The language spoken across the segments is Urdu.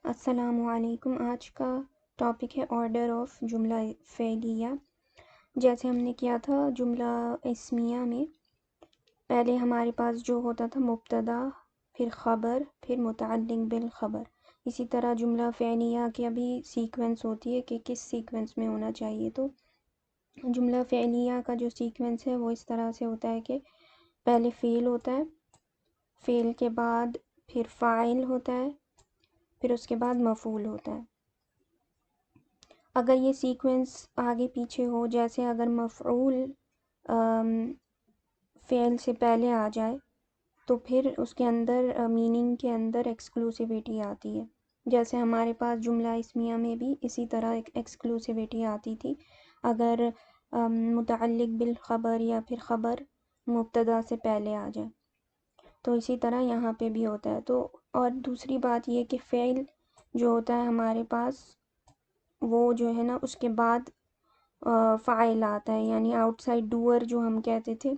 السلام علیکم۔ آج کا ٹاپک ہے آرڈر آف جملہ فعلیہ۔ جیسے ہم نے کیا تھا جملہ اسمیہ میں، پہلے ہمارے پاس جو ہوتا تھا مبتدا، پھر خبر، پھر متعلق بالخبر۔ اسی طرح جملہ فعلیہ کی بھی سیکوینس ہوتی ہے کہ کس سیکوینس میں ہونا چاہیے۔ تو جملہ فعلیہ کا جو سیکوینس ہے وہ اس طرح سے ہوتا ہے کہ پہلے فعل ہوتا ہے، فعل کے بعد پھر فاعل ہوتا ہے، پھر اس کے بعد مفعول ہوتا ہے۔ اگر یہ سیکوینس آگے پیچھے ہو، جیسے اگر مفعول فعل سے پہلے آ جائے تو پھر اس کے اندر میننگ کے اندر ایکسکلوسیویٹی آتی ہے۔ جیسے ہمارے پاس جملہ اسمیہ میں بھی اسی طرح ایکسکلوسیویٹی آتی تھی اگر متعلق بالخبر یا پھر خبر مبتدا سے پہلے آ جائے، تو اسی طرح یہاں پہ بھی ہوتا ہے۔ تو اور دوسری بات یہ کہ فعل جو ہوتا ہے ہمارے پاس وہ جو ہے نا اس کے بعد فاعل آتا ہے، یعنی آؤٹ سائڈ ڈوور جو ہم کہتے تھے،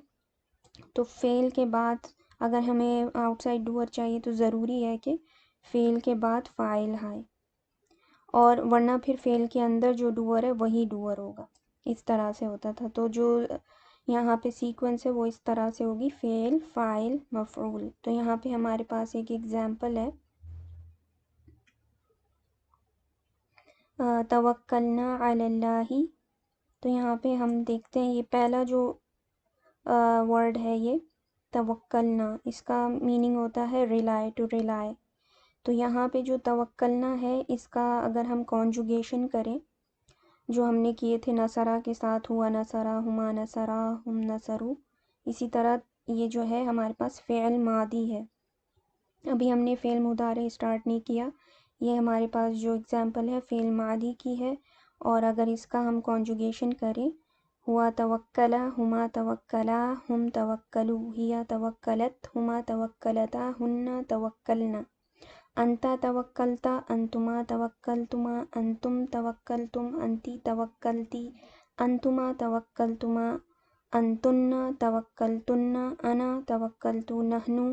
تو فعل کے بعد اگر ہمیں آؤٹ سائڈ ڈوور چاہیے تو ضروری ہے کہ فعل کے بعد فاعل آئے، اور ورنہ پھر فعل کے اندر جو ڈوور ہے وہی ڈوور ہوگا۔ اس طرح سے ہوتا تھا۔ تو جو یہاں پہ سیکوینس ہے وہ اس طرح سے ہوگی، فعل، فاعل، مفعول۔ تو یہاں پہ ہمارے پاس ایک ایگزامپل ہے، توکلنا علی اللہ۔ تو یہاں پہ ہم دیکھتے ہیں یہ پہلا جو ورڈ ہے یہ توکلنا، اس کا میننگ ہوتا ہے ریلائے، ٹو ریلائے۔ تو یہاں پہ جو توکلنا ہے اس کا اگر ہم کانجوگیشن کریں جو ہم نے کیے تھے نصرہ کے ساتھ، ہوا نصرہ، ہما نصرہ، ہم نصرو، اسی طرح یہ جو ہے ہمارے پاس فعل ماضی ہے۔ ابھی ہم نے فعل مضارع اسٹارٹ نہیں کیا، یہ ہمارے پاس جو اگزامپل ہے فعل ماضی کی ہے، اور اگر اس کا ہم کانجوگیشن کریں، ہوا توکلا، ہما توکلا، ہم توکلو، ہیا توکلت، ہما توکلتا، ہن توکلنا، انتا توکلتا، انتما توکلتما، انتم توکلتم، انتی توکلتی، انتما توکلتما، انتن توکلتن، انا توکلتو، نحنو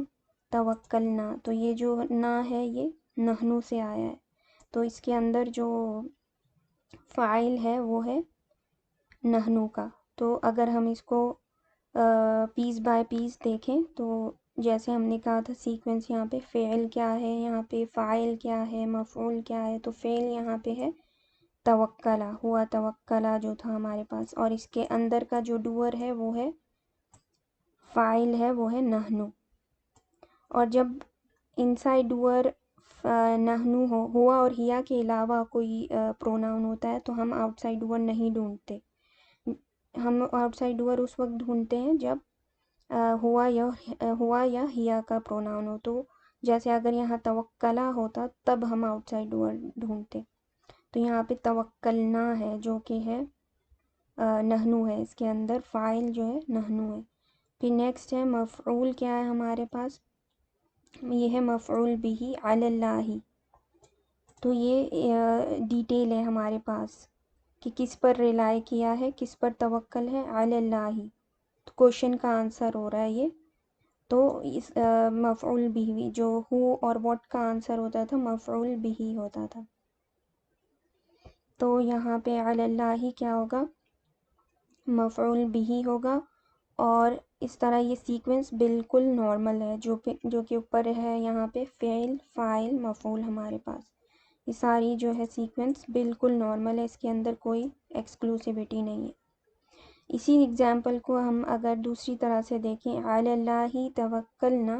توکلنا۔ تو یہ جو نا ہے یہ نحنو سے آیا ہے، تو اس کے اندر جو فاعل ہے وہ ہے نحنو کا۔ تو اگر ہم اس کو پیس بائی پیس دیکھیں تو جیسے ہم نے کہا تھا سیکوینس، یہاں پہ فعل کیا ہے، یہاں پہ فاعل کیا ہے، مفعول کیا ہے، تو فعل یہاں پہ ہے توکلا، ہوا توکلا جو تھا ہمارے پاس، اور اس کے اندر کا جو ڈوور ہے وہ ہے فاعل ہے، وہ ہے نحنو۔ اور جب انسائڈ ڈوور نحنو ہوا اور ہیا کے علاوہ کوئی پروناؤن ہوتا ہے تو ہم آؤٹ سائڈ ڈوور نہیں ڈھونڈتے۔ ہم آؤٹ سائڈ ڈوور اس وقت ڈھونڈتے ہیں جب ہوا یا ہیا کا پروناؤن ہو۔ تو جیسے اگر یہاں توکلا ہوتا تب ہم آؤٹ سائڈ ڈوور ڈھونڈتے، تو یہاں پہ توکلنا ہے جو کہ ہے نحنو ہے، اس کے اندر فاعل جو ہے نحنو ہے۔ پھر نیکسٹ ہے مفعول، کیا ہے ہمارے پاس، یہ ہے مفعول بھی علی اللہ۔ تو یہ ڈیٹیل ہے ہمارے پاس کہ کس پر ریلائی کیا ہے، کس پر توکل ہے، علی اللہ۔ تو کوشچن کا آنسر ہو رہا ہے یہ۔ تو اس مفعول بھی جو ہو اور واٹ کا آنسر ہوتا تھا مفعول بھی ہوتا تھا۔ تو یہاں پہ علی اللہ کیا ہوگا، مفعول بھی ہوگا، اور اس طرح یہ سیکوینس بالکل نارمل ہے جو کہ اوپر ہے یہاں پہ فعل، فاعل، مفعول ہمارے پاس، یہ ساری جو ہے سیکوینس بالکل نارمل ہے، اس کے اندر کوئی ایکسکلوسیوٹی نہیں ہے۔ اسی ایگزامپل کو ہم اگر دوسری طرح سے دیکھیں، علی اللہ توکلنا،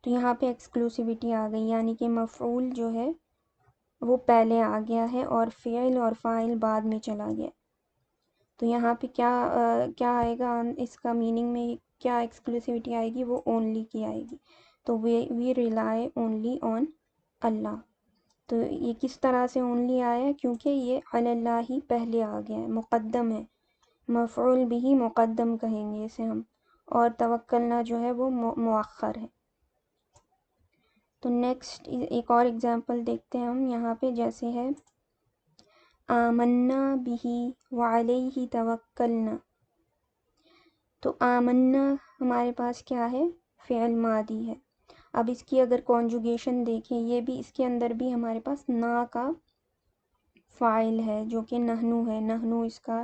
تو یہاں پہ ایکسکلوسیوٹی آ گئی، یعنی کہ مفعول جو ہے وہ پہلے آ گیا ہے اور فعل اور فاعل بعد میں چلا گیا۔ تو یہاں پہ کیا آئے گا، اس کا میننگ میں کیا ایکسکلوسیوٹی آئے گی، وہ اونلی کی آئے گی۔ تو وی ریلائی اونلی آن اللہ۔ تو یہ کس طرح سے اونلی آیا ہے، کیونکہ یہ علی اللہ پہلے آ گیا ہے، مقدم ہے، مفعول بھی مقدم کہیں گے اسے ہم، اور توکلنا جو ہے وہ مؤخر ہے۔ تو نیکسٹ ایک اور ایگزامپل دیکھتے ہیں ہم یہاں پہ، جیسے ہے آمنا بہ وعلیہ توکلنا۔ تو آمنا ہمارے پاس کیا ہے، فعل ماضی ہے، اب اس کی اگر کانجوگیشن دیکھیں، یہ بھی اس کے اندر بھی ہمارے پاس نا کا فاعل ہے جو کہ نحنو ہے. نحنو اس کا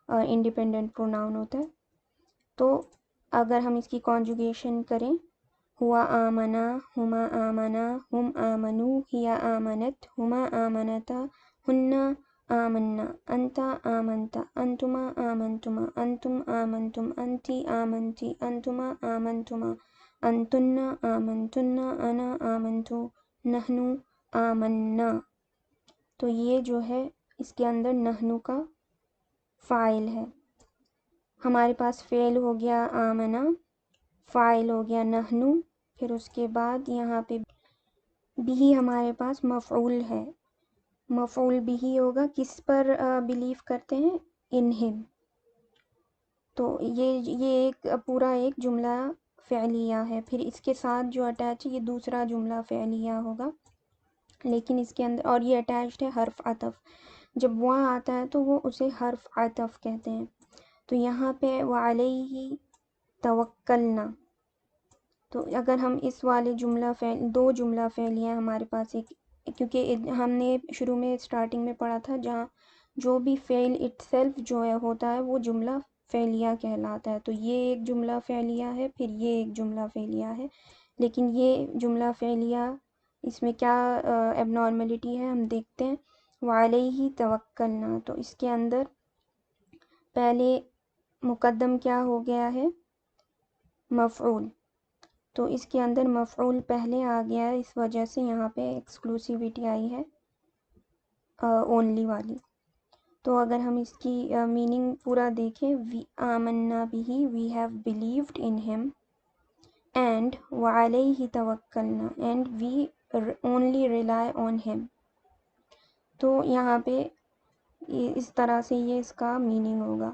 انڈیپینڈنٹ پروناؤن ہوتا ہے. تو اگر ہم اس کی کانجوگیشن کریں، ہوا آمنا، ہما آمنا، ہم آمنو، ہیا آمنت، ہما آمنتا، ہننا آمنا، انتا آمنتا، انتما آمنتما، انتم آمنتم، انتی آمنتی، انتما آمنتما، انتن آمنتن، انا آمنتو، نحنو آمنا. تو یہ جو ہے اس کے اندر نحنو کا فاعل ہے. ہمارے پاس فعل ہو گیا آمنا، فاعل ہو گیا نحنو، پھر اس کے بعد یہاں پہ بھی ہمارے پاس مفعول ہے. مفعول بھی ہوگا، کس پر بلیو کرتے ہیں؟ ان ہم. تو یہ ایک پورا ایک جملہ فعلیہ ہے. پھر اس کے ساتھ جو اٹیچ ہے یہ دوسرا جملہ فعلیہ ہوگا، لیکن اس کے اندر اور یہ اٹیچڈ ہے حرف عطف. جب وہاں آتا ہے تو وہ اسے حرف عطف کہتے ہیں. تو یہاں پہ وعلیہ توکلنا. تو اگر ہم اس والے دو جملہ فعلیہ ہمارے پاس ایک، کیونکہ ہم نے شروع میں اسٹارٹنگ میں پڑھا تھا جہاں جو بھی فعل اٹ سیلف جو ہے ہوتا ہے وہ جملہ فعلیہ کہلاتا ہے. تو یہ ایک جملہ فعلیہ ہے، پھر یہ ایک جملہ فعلیہ ہے. لیکن یہ جملہ فعلیہ اس میں کیا ایب نارملٹی ہے ہم دیکھتے ہیں. وعلیہ توکلنا، تو اس کے اندر پہلے مقدم کیا ہو گیا ہے؟ مفعول. تو اس کے اندر مفعول پہلے آ گیا ہے، اس وجہ سے یہاں پہ ایکسکلوسیوٹی آئی ہے اونلی والی. تو اگر ہم اس کی میننگ پورا دیکھیں، وی آمنا بھی، we have believed in him, and وعلیہ توکلنا، and we only rely on him. تو یہاں پہ اس طرح سے یہ اس کا میننگ ہوگا.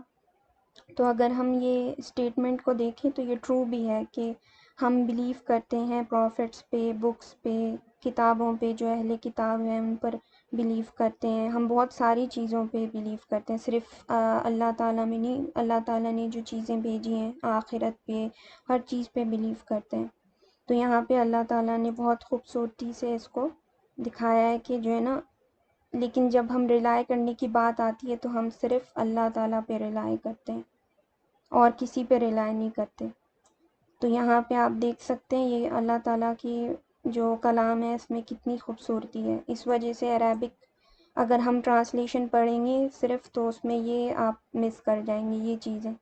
تو اگر ہم یہ اسٹیٹمنٹ کو دیکھیں تو یہ ٹرو بھی ہے کہ ہم بلیو کرتے ہیں پروفٹس پہ، بکس پہ، کتابوں پہ، جو اہل کتاب ہیں ان پر بلیو کرتے ہیں. ہم بہت ساری چیزوں پہ بلیو کرتے ہیں، صرف اللہ تعالیٰ میں نہیں. اللہ تعالیٰ نے جو چیزیں بھیجی ہیں آخرت پہ، ہر چیز پہ بلیو کرتے ہیں. تو یہاں پہ اللہ تعالیٰ نے بہت خوبصورتی سے اس کو دکھایا ہے کہ جو ہے نا، لیکن جب ہم ریلائی کرنے کی بات آتی ہے تو ہم صرف اللہ تعالیٰ پہ ریلائی کرتے ہیں اور کسی پہ ریلائی نہیں کرتے. تو یہاں پہ آپ دیکھ سکتے ہیں یہ اللہ تعالیٰ کی جو کلام ہے اس میں کتنی خوبصورتی ہے. اس وجہ سے عربک اگر ہم ٹرانسلیشن پڑھیں گے صرف تو اس میں یہ آپ مس کر جائیں گے، یہ چیزیں،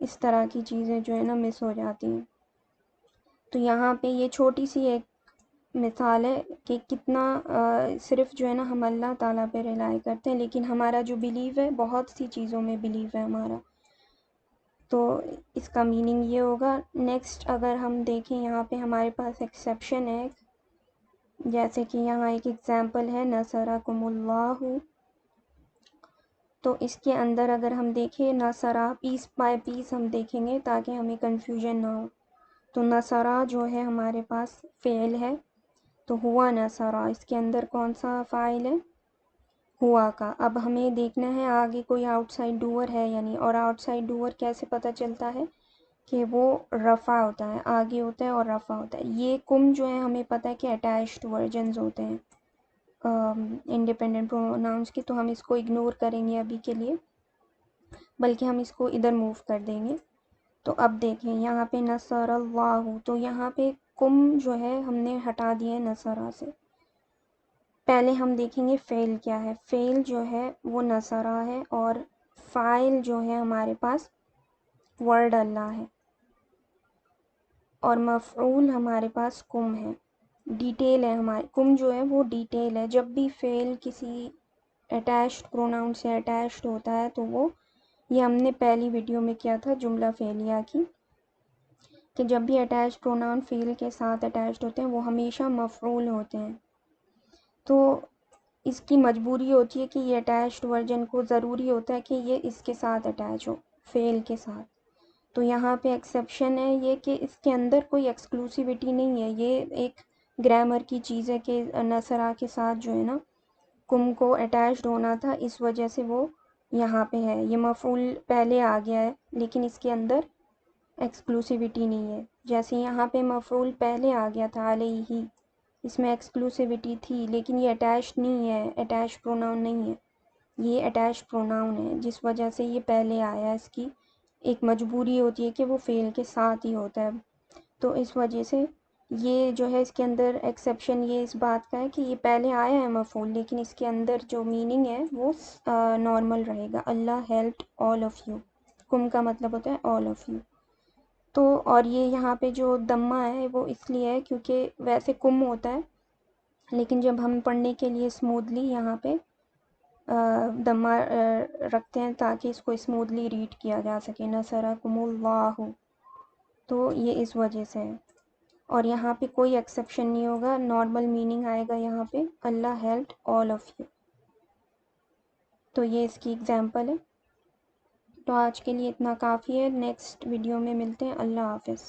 اس طرح کی چیزیں جو ہے نا مس ہو جاتی ہیں. تو یہاں پہ یہ چھوٹی سی ایک مثال ہے کہ کتنا صرف جو ہے نا ہم اللہ تعالیٰ پہ ریلائی کرتے ہیں، لیکن ہمارا جو بلیو ہے بہت سی چیزوں میں بلیو ہے ہمارا. تو اس کا میننگ یہ ہوگا. نیکسٹ اگر ہم دیکھیں یہاں پہ ہمارے پاس ایکسیپشن ہے، جیسے کہ یہاں ایک ایگزامپل ہے نصرکم اللہ. تو اس کے اندر اگر ہم دیکھیں نصرہ پیس بائی پیس ہم دیکھیں گے تاکہ ہمیں کنفیوژن نہ ہو. تو نصرہ جو ہے ہمارے پاس فعل ہے، تو ہوا نصرہ اس کے اندر کون سا فاعل ہے؟ ہوا کا. اب ہمیں دیکھنا ہے آگے کوئی آؤٹ سائڈ ڈوور ہے یعنی، اور آؤٹ سائڈ ڈوور کیسے پتہ چلتا ہے کہ وہ رفع ہوتا ہے، آگے ہوتا ہے اور رفع ہوتا ہے. یہ کم جو ہے ہمیں پتہ ہے کہ اٹیچڈ ورجنز ہوتے ہیں انڈیپینڈنٹ پروناؤنس کی، تو ہم اس کو اگنور کریں گے ابھی کے لیے، بلکہ ہم اس کو ادھر موو کر دیں گے. تو اب دیکھیں یہاں پہ نصر اللہ، تو یہاں پہ کم جو ہے ہم نے ہٹا دیا ہے نصرہ سے. پہلے ہم دیکھیں گے فعل کیا ہے. فعل جو ہے وہ نصرہ ہے، اور فاعل جو ہے ہمارے پاس ورڈ اللہ ہے، اور مفعول ہمارے پاس کم ہے. ڈیٹیل ہے ہمارے کم جو ہے وہ ڈیٹیل ہے. جب بھی فعل کسی اٹیچڈ پروناؤن سے اٹیچڈ ہوتا ہے تو وہ، یہ ہم نے پہلی ویڈیو میں کیا تھا جملہ فعلیہ کی، کہ جب بھی اٹیچڈ پروناؤن فعل کے ساتھ اٹیچڈ ہوتے ہیں وہ ہمیشہ مفعول ہوتے ہیں. تو اس کی مجبوری ہوتی ہے کہ یہ اٹیچڈ ورژن کو ضروری ہوتا ہے کہ یہ اس کے ساتھ اٹیچ ہو، فعل کے ساتھ. تو یہاں پہ ایکسیپشن ہے یہ کہ اس کے اندر کوئی ایکسکلوسیوٹی نہیں ہے، یہ ایک گرامر کی چیز ہے کہ نصرہ کے ساتھ جو ہے نا کم کو اٹیچڈ ہونا تھا، اس وجہ سے وہ یہاں پہ ہے. یہ مفعول پہلے آ گیا ہے لیکن اس کے اندر ایکسکلوسیوٹی نہیں ہے. جیسے یہاں پہ مفعول پہلے آ گیا تھا علیہ، اس میں ایکسکلوسیوٹی تھی، لیکن یہ اٹیچ نہیں ہے، اٹیچ پروناؤن نہیں ہے، یہ اٹیچ پروناؤن ہے، جس وجہ سے یہ پہلے آیا. اس کی ایک مجبوری ہوتی ہے کہ وہ فعل کے ساتھ ہی ہوتا ہے. تو اس وجہ سے یہ جو ہے اس کے اندر ایکسیپشن یہ اس بات کا ہے کہ یہ پہلے آیا ہے مفعول، لیکن اس کے اندر جو میننگ ہے وہ نارمل رہے گا. اللہ ہیلپڈ آل آف یو، کم کا مطلب ہوتا ہے آل آف یو. تو اور یہ یہاں پہ جو دمہ ہے وہ اس لیے ہے کیونکہ ویسے کم ہوتا ہے، لیکن جب ہم پڑھنے کے لیے اسموتھلی یہاں پہ دمہ رکھتے ہیں تاکہ اس کو اسموتھلی ریڈ کیا جا سکے. نصرکم اللہ، تو یہ اس وجہ سے ہے. اور یہاں پہ کوئی ایکسیپشن نہیں ہوگا، نارمل میننگ آئے گا یہاں پہ اللہ ہیلپڈ آل آف یو. تو یہ اس کی اگزامپل ہے. تو آج کے لیے اتنا کافی ہے، نیکسٹ ویڈیو میں ملتے ہیں. اللہ حافظ.